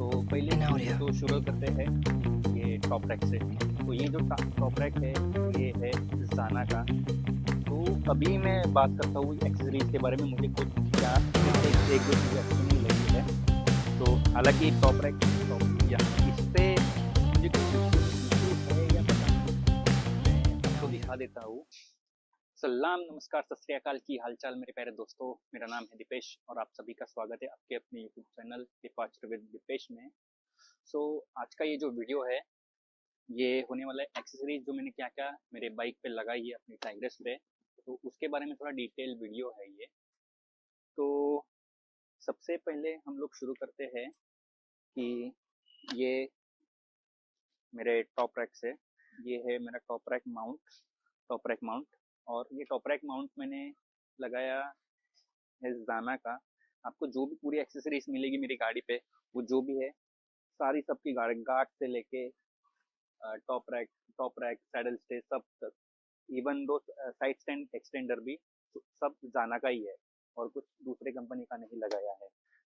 तो पहले in audio. तो शुरू करते हैं ये टॉप ट्रैक से। तो ये जो टॉप ट्रैक है ये है ज़ाना का। तो अभी मैं बात करता हूँ एक्सेसरीज़ के बारे में। मुझे कुछ क्या कुछ एक दो चीज़ें अच्छी नहीं लगी है। तो हालाँकि टॉप ट्रैक टॉप या इस पे मुझे कुछ इश्यू है या पता नहीं, मैं In आपको audio. दिखा देता हूँ। सलाम, नमस्कार, सत श्री अकाल, की हालचाल मेरे प्यारे दोस्तों। मेरा नाम है दीपेश और आप सभी का स्वागत है आपके अपने YouTube channel departure with Deepesh में। सो आज का ये जो वीडियो है ये होने वाला है एक्सेसरीज जो मैंने क्या क्या मेरे बाइक पे लगाई है अपनी टाइग्रेस पे, तो उसके बारे में थोड़ा डिटेल वीडियो है ये। तो सबसे पहले हम लोग शुरू करते हैं कि ये मेरे टॉप रैक से, ये है मेरा टॉप रैक माउंट। और ये टॉप रैक माउंट मैंने लगाया है ज़ाना का। आपको जो भी पूरी एक्सेसरीज मिलेगी मेरी गाड़ी पे, वो जो भी है सारी सबकी गार्ड गार्ड से लेके टॉप रैक सैडल स्टे सब तक, even though side stand extender भी सब जाना का ही है और कुछ दूसरे कंपनी का नहीं लगाया है।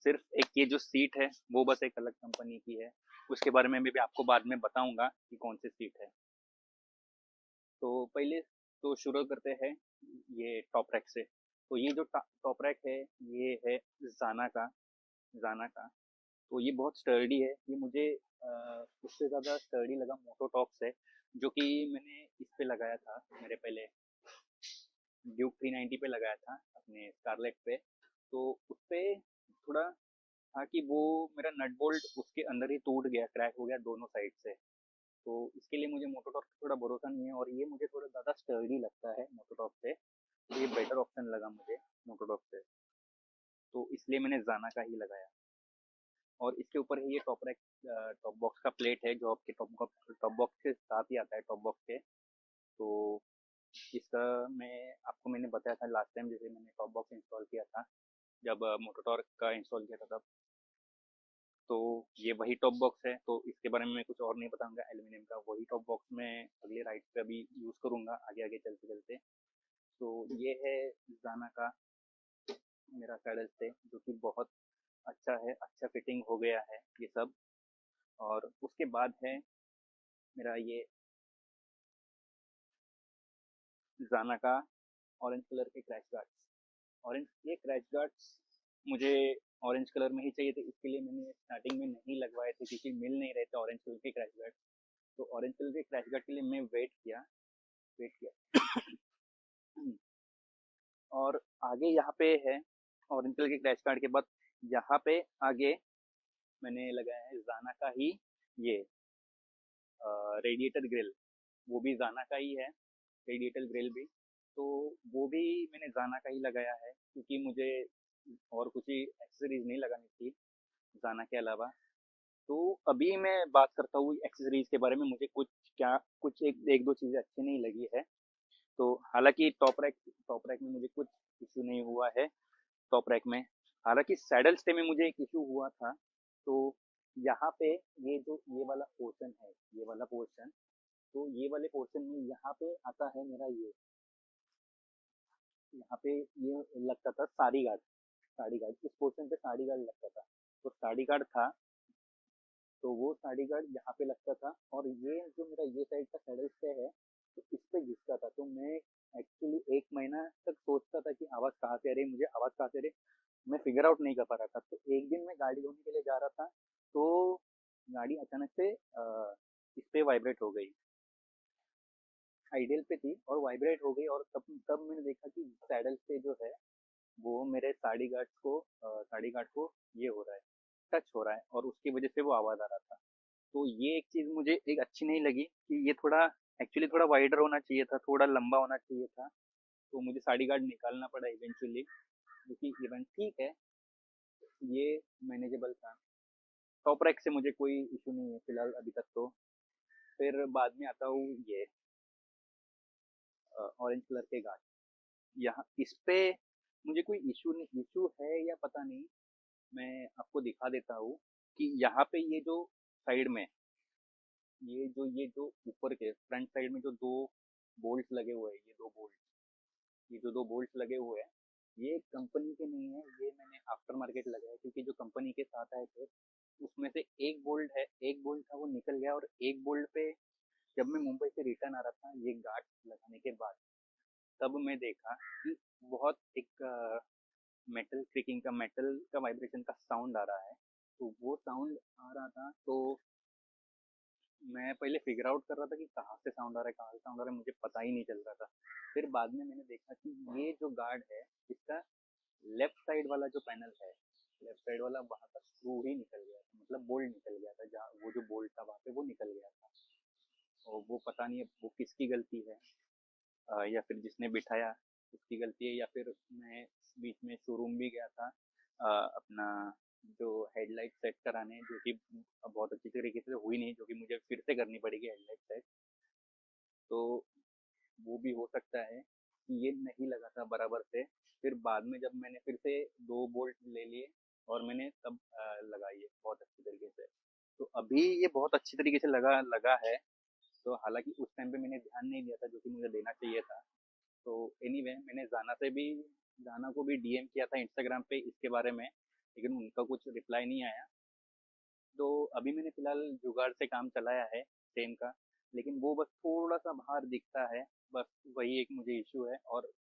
सिर्फ एक ये जो सीट है वो बस एक अलग कंपनी की है, उसके बारे में भी आपको बाद में बताऊंगा कि कौन सी सीट है। तो पहले तो शुरू करते हैं ये टॉप रैक से। तो ये जो टॉप रैक है ये है जाना का। जाना का तो ये बहुत स्टर्डी है। ये मुझे उससे ज़्यादा स्टर्डी लगा मोटोटॉप से, जो कि मैंने इस पे लगाया था मेरे पहले ड्यूक 390 पे लगाया था अपने स्कारलेट पे। तो उस पे थोड़ा था कि वो मेरा नट बोल्ट उसके अंदर ही टूट गया, क्रैक हो गया दोनों साइड से। तो इसके लिए मुझे मोटोटॉप पे थोड़ा भरोसा नहीं है और ये मुझे थोड़ा ज़्यादा स्टर्डी लगता है मोटोटॉप से। तो ये बेटर ऑप्शन लगा मुझे मोटोटॉप से, तो इसलिए मैंने जाना का ही लगाया। और इसके ऊपर है ये टॉप बॉक्स का प्लेट है जो आपके टॉप बॉक्स के साथ ही आता है टॉप बॉक्स के। तो इसका मैंने बताया था लास्ट टाइम, जैसे मैंने टॉप बॉक्स इंस्टॉल किया था जब मोटोटॉर्क का इंस्टॉल किया था तब। तो ये वही टॉप बॉक्स है, तो इसके बारे में मैं कुछ और नहीं बताऊंगा। एल्यूमिनियम का वही टॉप बॉक्स मैं अगले राइड पे अभी यूज़ करूंगा आगे आगे चलते चलते। तो ये है जाना का मेरा सैडल स्टे, जो कि बहुत अच्छा है, अच्छा फिटिंग हो गया है ये सब। और उसके बाद है मेरा ये जाना का ऑरेंज कलर के क्रैश गार्ड्स। ऑरेंज ये क्रैश गार्ड्स मुझे ऑरेंज कलर में ही चाहिए थे, इसके लिए मैंने स्टार्टिंग में नहीं लगवाए थे क्योंकि मिल नहीं रहे थे ऑरेंज कलर के क्रैश गार्ड। तो ऑरेंज कलर के क्रैश गार्ड के लिए मैं वेट किया और आगे यहाँ पे है ऑरेंज कलर के क्रैश गार्ड के बाद यहाँ पे आगे मैंने लगाया है जाना का ही ये रेडिएटर ग्रिल। वो भी जाना का ही है, रेडिएटर ग्रिल भी। तो वो भी मैंने जाना का ही लगाया है क्योंकि मुझे और कुछ ही एक्सेसरीज नहीं लगानी थी जाना के अलावा। तो अभी मैं बात करता हूँ एक्सेसरीज के बारे में। मुझे कुछ एक दो चीज़ें अच्छी नहीं लगी है। तो हालांकि टॉप रैक में मुझे कुछ इशू नहीं हुआ है टॉप रैक में। हालांकि सैडल स्टे में मुझे एक इशू हुआ था। तो यहाँ पे ये वाला पोर्शन है, ये वाला पोर्शन, तो ये वाले पोर्शन में यहाँ पे आता है मेरा ये, यहाँ पे ये लगता था साड़ी गार्ड इस पोर्शन पे साड़ी गार्ड लगता था। तो साड़ी गार्ड था, तो वो साड़ी गार्ड यहाँ पे लगता था और ये जो मेरा ये साइड का सैडल स्टे है तो इस पे घिसता था। तो मैं एक्चुअली एक महीना तक सोचता था कि आवाज़ कहाँ से आ रही है, मुझे आवाज़ कहाँ से आ रही है, मैं फिगर आउट नहीं कर पा रहा था। तो एक दिन मैं गाड़ी धोने के लिए जा रहा था, तो गाड़ी अचानक से इस पे वाइब्रेट हो गई। आइडियल पे थी और वाइब्रेट हो गई, और तब तब मैंने देखा कि सैडल पे जो है वो मेरे साड़ी गार्ड को ये हो रहा है, टच हो रहा है, और उसकी वजह से वो आवाज़ आ रहा था। तो ये एक चीज़ मुझे एक अच्छी नहीं लगी कि ये थोड़ा एक्चुअली थोड़ा वाइडर होना चाहिए था, थोड़ा लंबा होना चाहिए था। तो मुझे साड़ी गार्ड निकालना पड़ा इवेंचुअली, जो कि इवन ठीक है, ये मैनेजेबल था। टॉप रैक से मुझे कोई इशू नहीं है फिलहाल अभी तक। तो फिर बाद में आता हूँ ये ऑरेंज कलर के गार्ड। यहाँ इस पे मुझे कोई इशू है या पता नहीं, मैं आपको दिखा देता हूँ कि यहाँ पे ये जो ऊपर के फ्रंट साइड में जो दो बोल्ट लगे हुए हैं, ये जो दो बोल्ट लगे हुए हैं, ये कंपनी के नहीं है, ये मैंने आफ्टर मार्केट लगाया क्योंकि जो कंपनी के साथ आए थे उसमें से एक बोल्ट है, एक बोल्ट था वो निकल गया, और एक बोल्ट पे जब मैं मुंबई से रिटर्न आ रहा था ये गार्ड लगाने के बाद, तब मैं देखा कि बहुत एक मेटल क्रिकिंग का, मेटल का वाइब्रेशन का साउंड आ रहा है। तो वो साउंड आ रहा था, तो मैं पहले फिगर आउट कर रहा था कि कहाँ से साउंड आ रहा है, कहाँ से साउंड आ रहा है, मुझे पता ही नहीं चल रहा था। फिर बाद में मैंने देखा कि ये जो गार्ड है, इसका लेफ्ट साइड वाला जो पैनल है, लेफ्ट साइड वाला, वहाँ का स्क्रू ही निकल गया था, मतलब बोल्ट निकल गया था, जहाँ वो जो बोल्ट था वहाँ पे वो निकल गया था। और वो पता नहीं अब वो किसकी गलती है, या फिर जिसने बिठाया उसकी गलती है, या फिर मैं बीच में शोरूम भी गया था अपना जो हेडलाइट सेट कराने, जो कि बहुत अच्छी तरीके से हुई नहीं, जो कि मुझे फिर से करनी पड़ेगी हेडलाइट सेट। तो वो भी हो सकता है कि ये नहीं लगा था बराबर से। फिर बाद में जब मैंने फिर से 2 बोल्ट ले लिए और मैंने तब लगाई है बहुत अच्छी तरीके से। तो अभी ये बहुत अच्छी तरीके से लगा लगा है। तो हालाँकि उस टाइम पे मैंने ध्यान नहीं दिया था, जो कि मुझे देना चाहिए था। तो एनीवे मैंने जाना को भी डीएम किया था इंस्टाग्राम पे इसके बारे में, लेकिन उनका कुछ रिप्लाई नहीं आया। तो अभी मैंने फ़िलहाल जुगाड़ से काम चलाया है सेम का, लेकिन वो बस थोड़ा-सा बाहर दिखता है, बस वही एक मुझे इश्यू है। और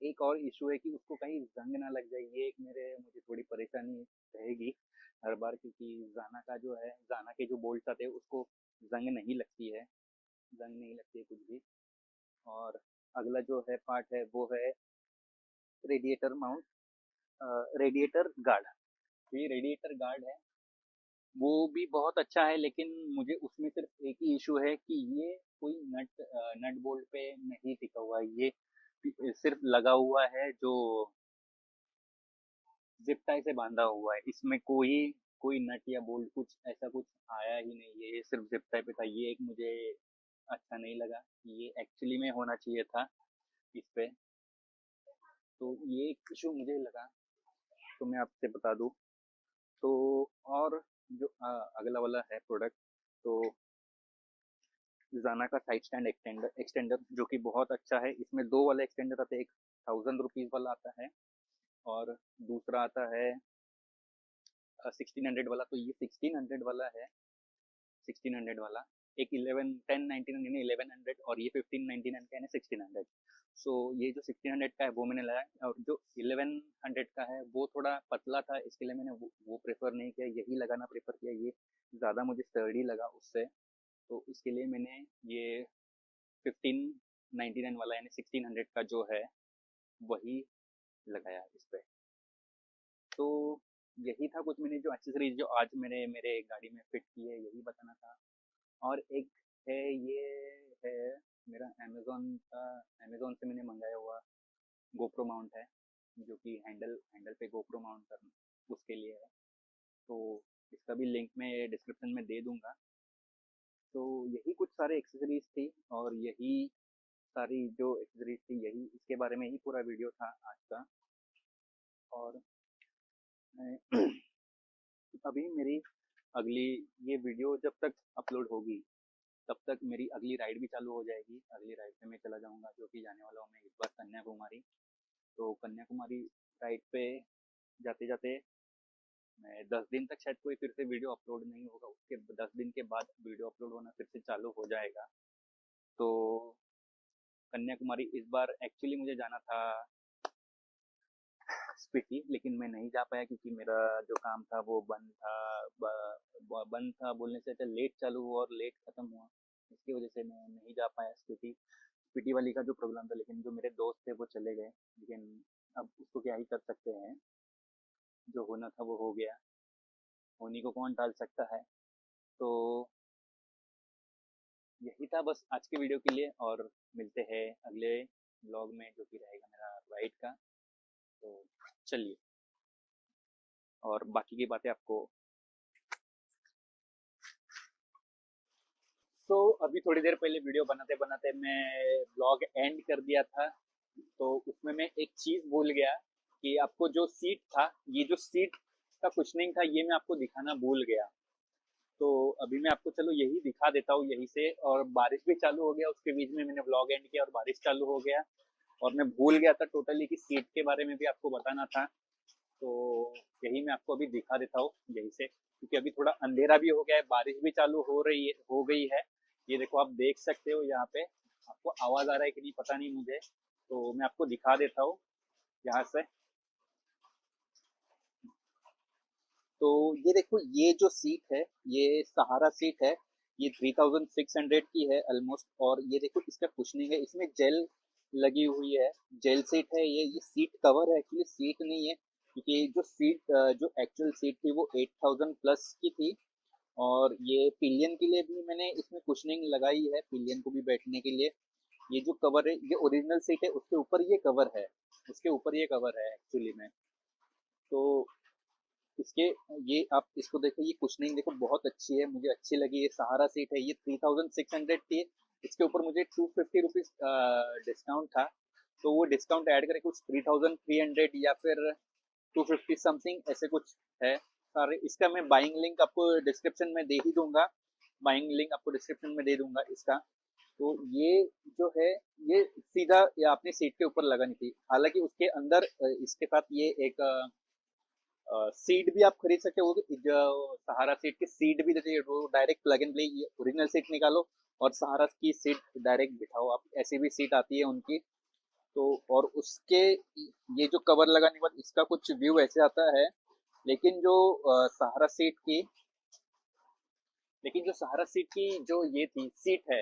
एक और इश्यू है कि उसको कहीं ज़ंग ना लग जाए, ये एक मुझे थोड़ी परेशानी रहेगी हर बार, क्योंकि ज़ाना के जो बोल्ट्स आते हैं उसको ज़ंग नहीं लगती है, ज़ंग नहीं लगती है कुछ भी। और अगला जो है पार्ट है वो है रेडिएटर माउंट, रेडिएटर गार्ड। तो ये रेडिएटर गार्ड है, वो भी बहुत अच्छा है, लेकिन मुझे उसमें सिर्फ एक ही इशू है कि ये कोई नट बोल्ट पे नहीं टिका हुआ है, ये सिर्फ लगा हुआ है जो जिप टाई से बांधा हुआ है, इसमें कोई कोई नट या बोल्ट कुछ ऐसा कुछ आया ही नहीं है, ये सिर्फ जिप टाई पे था। ये एक मुझे अच्छा नहीं लगा, ये एक्चुअली में होना चाहिए था इस पे। तो ये एक इशू मुझे लगा, तो मैं आपसे बता दूं। तो और जो अगला वाला है प्रोडक्ट, तो जाना का साइड स्टैंड एक्सटेंडर एक्सटेंडर जो कि बहुत अच्छा है। इसमें दो वाले एक्सटेंडर आते हैं, एक 1000 रुपीज़ वाला आता है और दूसरा आता है 1600 वाला। तो ये 1600 वाला है, 1600 वाला एक 11 1099 यानी 1100, और ये 1599 का यानी 1600। सो ये जो 1600 का है वो मैंने लगाया, और जो 1100 का है वो थोड़ा पतला था, इसके लिए मैंने वो प्रेफर नहीं किया, यही लगाना प्रेफर किया। ये ज़्यादा मुझे स्टर्डी लगा उससे, तो इसके लिए मैंने ये 1599 वाला यानी 1600 का जो है वही लगाया इस पे। तो यही था कुछ मैंने जो एक्सेसरीज जो आज मेरे मेरे गाड़ी में फिट की है, यही बताना था। और एक है, ये है मेरा अमेज़न का, अमेज़न से मैंने मंगाया हुआ गोप्रो माउंट है, जो कि हैंडल हैंडल पे गोप्रो माउंट करना उसके लिए है। तो इसका भी लिंक मैं डिस्क्रिप्शन में दे दूंगा। तो यही कुछ सारे एक्सेसरीज थी, और यही सारी जो एक्सेसरीज थी, यही इसके बारे में ही पूरा वीडियो था आज का। और मैं अभी मेरी अगली ये वीडियो जब तक अपलोड होगी तब तक मेरी अगली राइड भी चालू हो जाएगी। अगली राइड पे मैं चला जाऊंगा, जो कि जाने वाला हूँ मैं इस बार कन्याकुमारी। तो कन्याकुमारी राइड पे जाते जाते मैं 10 दिन तक शायद कोई फिर से वीडियो अपलोड नहीं होगा, उसके 10 दिन के बाद वीडियो अपलोड होना फिर से चालू हो जाएगा। तो कन्याकुमारी इस बार एक्चुअली मुझे जाना था स्पीति, लेकिन मैं नहीं जा पाया क्योंकि मेरा जो काम था वो बंद था बोलने से अच्छा, लेट चालू हुआ और लेट खत्म हुआ, इसकी वजह से मैं नहीं जा पाया स्पीति। स्पीति वाली का जो प्रोग्राम था, लेकिन जो मेरे दोस्त थे वो चले गए, लेकिन अब उसको क्या ही कर सकते हैं, जो होना था वो हो गया, होनी को कौन टाल सकता है। तो यही था बस आज के वीडियो के लिए, और मिलते हैं अगले ब्लॉग में जो कि रहेगा मेरा राइड का। तो चलिए, और बाकी की बातें आपको। तो अभी थोड़ी देर पहले वीडियो बनाते बनाते मैं ब्लॉग एंड कर दिया था, तो उसमें मैं एक चीज भूल गया कि आपको जो सीट था, ये जो सीट का कुशनिंग था, ये मैं आपको दिखाना भूल गया। तो अभी मैं आपको चलो यही दिखा देता हूँ यहीं से। और बारिश भी चालू हो गया, उसके बीच में मैंने ब्लॉग एंड किया और बारिश चालू हो गया, और मैं भूल गया था टोटली कि सीट के बारे में भी आपको बताना था। तो यही मैं आपको अभी दिखा देता हूँ यहीं से। क्योंकि अभी थोड़ा अंधेरा भी हो गया है, बारिश भी चालू हो गई है। ये देखो आप देख सकते हो यहाँ पे, आपको आवाज आ रहा है कि नहीं पता नहीं मुझे, तो मैं आपको दिखा देता हूँ यहाँ से। तो ये देखो, ये जो सीट है ये सहारा सीट है, ये 3600 की है ऑलमोस्ट। और ये देखो इसका कुशनिंग है, इसमें जेल लगी हुई है, जेल सीट है ये सीट कवर है, एक्चुअली सीट नहीं है। क्योंकि जो सीट जो एक्चुअल सीट थी वो 8000 प्लस की थी। और ये पिलियन के लिए भी मैंने इसमें कुशनिंग लगाई है, पिलियन को भी बैठने के लिए। ये जो कवर है ये ओरिजिनल सीट है, उसके ऊपर ये कवर है, उसके ऊपर ये कवर है एक्चुअली में। तो इसके ये आप इसको देखो, ये कुशनिंग देखो बहुत अच्छी है, मुझे अच्छी लगी। ये सहारा सीट है, ये 3600 की है। इसके ऊपर मुझे 250 रुपीज डिस्काउंट था, तो वो डिस्काउंट ऐड करके कुछ 3300 या फिर 250 समथिंग ऐसे कुछ है सारे। इसका मैं बाइंग लिंक आपको डिस्क्रिप्शन में दे ही दूंगा, बाइंग लिंक आपको डिस्क्रिप्शन में दे दूंगा इसका। तो ये जो है ये सीधा ये अपनी सीट के ऊपर लगानी थी। हालांकि उसके अंदर इसके साथ ये एक सीट भी आप खरीद सकते हो, जो सहारा सीट की सीट भी देती है, वो direct plug and play. Original seat निकालो और सहारा की सीट डायरेक्ट बिठाओ आप, ऐसी भी सीट आती है उनकी। तो और उसके ये जो कवर लगाने के बाद इसका कुछ व्यू ऐसे आता है। लेकिन जो सहारा सीट की लेकिन जो सहारा सीट की जो ये थी सीट है,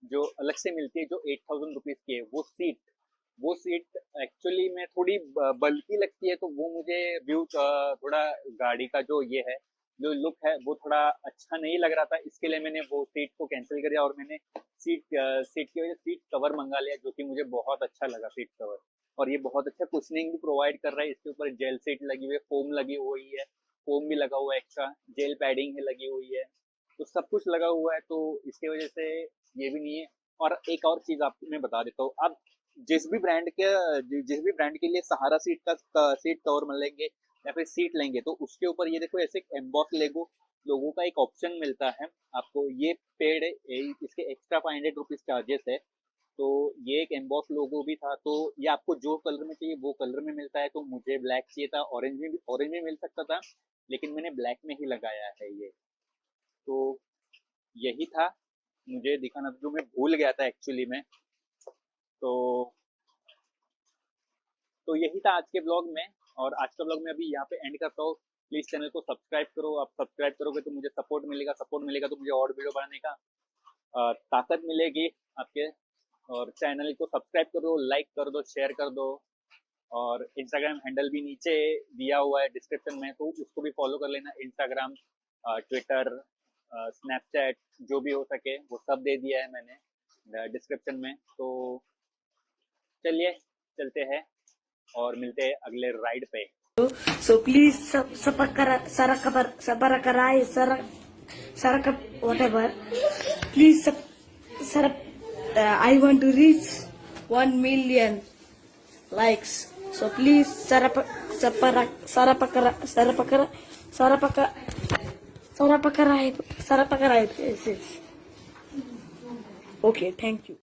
जो अलग से मिलती है, जो 8000 रुपीज की है, वो सीट एक्चुअली में थोड़ी बल्की लगती है। तो वो मुझे व्यू थोड़ा गाड़ी का जो ये है, जो लुक है, वो थोड़ा अच्छा नहीं लग रहा था। इसके लिए मैंने वो सीट को कैंसिल कर दिया और मैंने सीट की वजह सीट कवर मंगा लिया, जो कि मुझे बहुत अच्छा लगा सीट कवर। और ये बहुत अच्छा कुशनिंग भी प्रोवाइड कर रहा है। इसके ऊपर जेल सीट लगी हुई है, फोम लगी हुई है, फोम भी लगा हुआ है, एक्स्ट्रा जेल पैडिंग है लगी हुई है, तो सब कुछ लगा हुआ है। तो इसकी वजह से ये भी नहीं है। और एक और चीज आपको मैं बता देता हूँ, आप जिस भी ब्रांड के लिए सहारा सीट का सीट कवर मिलेंगे या फिर सीट लेंगे, तो उसके ऊपर ये देखो ऐसे एम्बॉस लोगों का एक ऑप्शन मिलता है आपको। ये पेड है, इसके एक्स्ट्रा 500 रुपीज चार्जेस है। तो ये एक एम्बॉस लोगो भी था। तो ये आपको जो कलर में चाहिए वो कलर में मिलता है। तो मुझे ब्लैक चाहिए था, ऑरेंज में मिल सकता था, लेकिन मैंने ब्लैक में ही लगाया है ये। तो यही था मुझे दिखाना, जो मैं भूल गया था एक्चुअली में। तो तो यही था आज के ब्लॉग में। और आज का ब्लॉग मैं अभी यहाँ पे एंड करता हूँ। प्लीज चैनल को सब्सक्राइब करो, आप सब्सक्राइब करोगे तो मुझे सपोर्ट मिलेगा, तो मुझे और वीडियो बनाने का ताकत मिलेगी आपके। और चैनल को सब्सक्राइब कर दो, लाइक कर दो, शेयर कर दो। और इंस्टाग्राम हैंडल भी नीचे दिया हुआ है डिस्क्रिप्शन में, तो उसको भी फॉलो कर लेना। इंस्टाग्राम, ट्विटर, स्नैपचैट, जो भी हो सके वो सब दे दिया है मैंने डिस्क्रिप्शन में। तो चलिए चलते हैं और मिलते हैं अगले राइड पे। So please whatever. Please I want to reach 1 million likes. So please sarapakara. Okay, thank you.